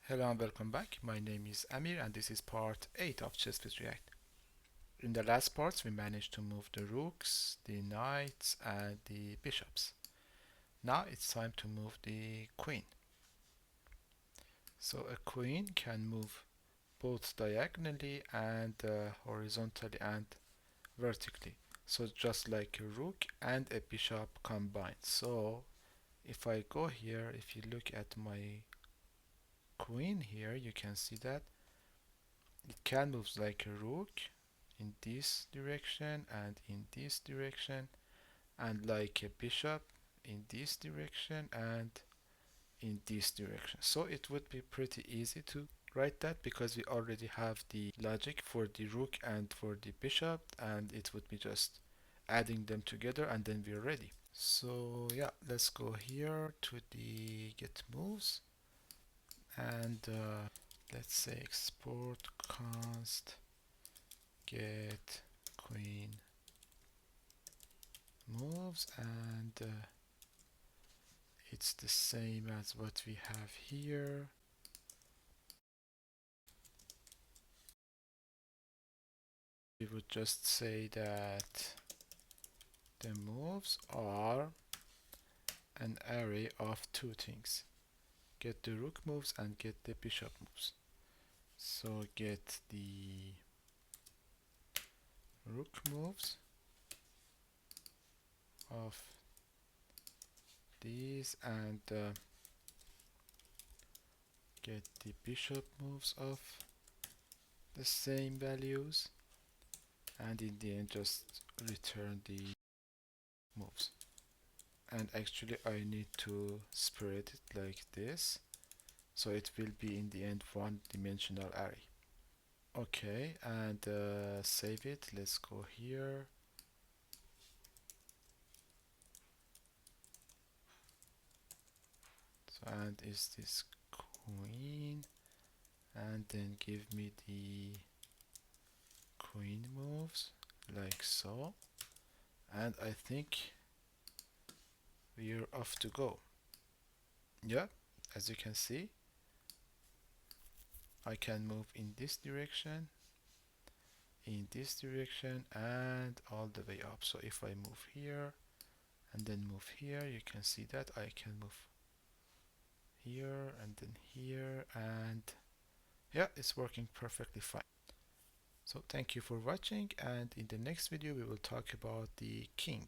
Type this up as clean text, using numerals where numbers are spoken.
Hello and welcome back. My name is Amir and this is part 8 of Chess with React. In the last parts we managed to move the rooks, the knights and the bishops. Now it's time to move the queen. So a queen can move both diagonally and horizontally and vertically. So just like a rook and a bishop combined. So if I go here, if you look at my queen here, you can see that it can move like a rook in this direction and in this direction, and like a bishop in this direction and in this direction. So it would be pretty easy to write that because we already have the logic for the rook and for the bishop, and it would be just adding them together and then we're ready. So yeah, let's go here to the get moves and let's say export const get queen moves, and it's the same as what we have here. We would just say that the moves are an array of two things: get the rook moves and get the bishop moves. So get the rook moves of these and get the bishop moves of the same values, and in the end just return the moves. And actually I need to spread it like this, so it will be in the end one-dimensional array. Okay, and save it. Let's go here. So, and is this queen, and then give me the queen moves like so, and I think we're off to go. Yeah, as you can see, I can move in this direction, in this direction, and all the way up. So if I move here and then move here, you can see that I can move here and then here, and yeah, it's working perfectly fine. So thank you for watching, and in the next video we will talk about the king.